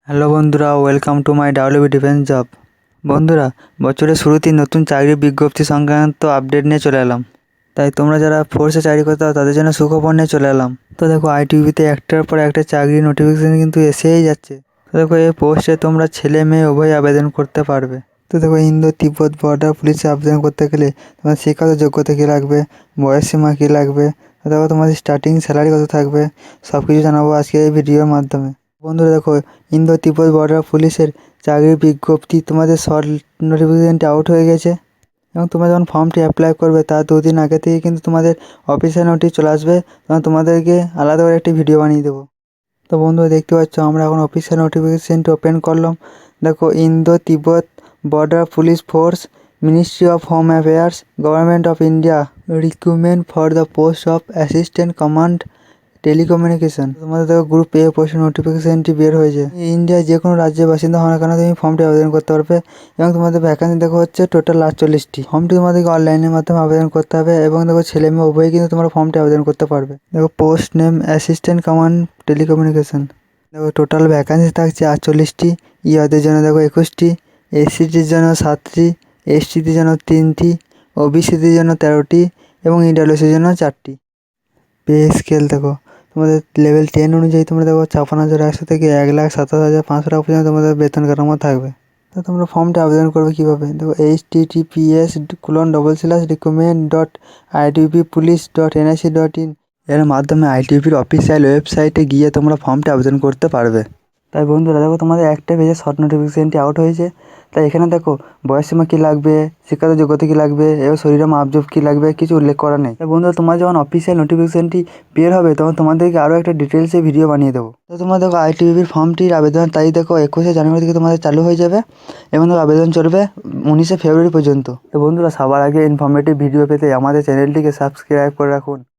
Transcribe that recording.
Hello বন্ধুরা, welcome to my WB defence job. বন্ধুরা, বছরের শুরুতেই নতুন চাকরির বিজ্ঞপ্তি সংক্রান্ত আপডেট নিয়ে চলে এলাম। তাই তোমরা যারা ফোর্সে চাকরি করতে চাও তাদের জন্য সুখবর নিয়ে চলে এলাম। তো দেখো, আইটিভিতে একটার পর একটা চাকরির নোটিফিকেশান কিন্তু এসেই যাচ্ছে। তো দেখো, এই পোস্টে তোমরা ছেলে মেয়ে উভয় আবেদন করতে পারবে। তো দেখো, ইন্দো তিব্বত বর্ডার পুলিশে আবেদন করতে গেলে তোমার শিক্ষাগত যোগ্যতা কী লাগবে, বয়স সীমা কী লাগবে, দেখো তোমাদের স্টার্টিং স্যালারি কত থাকবে, সব কিছু জানাবো আজকে এই ভিডিওর মাধ্যমে। বন্ধুরা দেখো, ইন্দো তিব্বত বর্ডার পুলিশের চাকরির বিজ্ঞপ্তি তোমাদের শর্ট নোটিফিকেশানটি আউট হয়ে গেছে এবং তোমরা যখন ফর্মটি অ্যাপ্লাই করবে তার দুদিন আগে থেকে কিন্তু তোমাদের অফিসিয়াল নোটিশ চলে আসবে, তখন তোমাদেরকে আলাদা করে একটি ভিডিও বানিয়ে দেবো। তো বন্ধুরা দেখতে পাচ্ছ, আমরা এখন অফিসিয়াল নোটিফিকেশানটি ওপেন করলাম। দেখো, Indo Tibet border police force, ministry of home affairs, government of India, recruitment for the post of assistant command telecommunication. তোমাদের দেখো গ্রুপ এ পোস্টের নোটিফিকেশানটি বের হয়েছে। ইন্ডিয়ার যে কোনো রাজ্যের বাসিন্দা হও না কেন তুমি ফর্মটি আবেদন করতে পারবে এবং তোমাদের ভ্যাকান্সি দেখো হচ্ছে টোটাল 48টি। ফর্মটি তোমাদেরকে অনলাইনের মাধ্যমে আবেদন করতে হবে এবং দেখো ছেলে মেয়ে উভয়ই কিন্তু তোমরা ফর্মটি আবেদন করতে পারবে। দেখো, post name assistant command telecommunication. দেখো, টোটাল ভ্যাকান্সি থাকছে 48টি। ইয়াদের জন্য দেখো 21টি, এসসিটির জন্য 7টি, এসটিদের জন্য 3টি, ওবিসিদের জন্য 13টি এবং ইডাব্লিউএসের জন্য 4টি। পে স্কেল দেখো, তোমাদের লেভেল 10 অনুযায়ী তোমরা দেখো 56,100 থেকে 1,27,500 টাকা পর্যন্ত তোমাদের বেতন কাঠামো থাকবে। তো তোমরা ফর্মটা আবেদন করবে কীভাবে? দেখো, https://document.idbpolice.nic.in এর মাধ্যমে আইটিবির অফিসিয়াল ওয়েবসাইটে গিয়ে তোমরা ফর্মটা আবেদন করতে পারবে। তাই বন্ধুরা দেখো, তোমাদের একটা পেজে শর্ট নোটিফিকেশানটি আউট হয়েছে। তাই এখানে দেখো বয়সসীমা কী লাগবে, শিক্ষাগত যোগ্যতা কী লাগবে এবং শরীরে মাপজোপ কী লাগবে কিছু উল্লেখ করা নেই। তাই বন্ধুরা, তোমার যখন অফিসিয়াল নোটিফিকেশানটি বের হবে তখন তোমাদেরকে আরও একটা ডিটেলসে ভিডিও বানিয়ে দেবো। তো তোমরা দেখো, আইটিবির ফর্মটির আবেদনের তারিখ দেখো 21শে জানুয়ারি থেকে তোমাদের চালু হয়ে যাবে এবং দেখো আবেদন চলবে 19শে ফেব্রুয়ারি পর্যন্ত। তো বন্ধুরা, সবার আগে ইনফরমেটিভ ভিডিও পেতে আমাদের চ্যানেলটিকে সাবস্ক্রাইব করে রাখুন।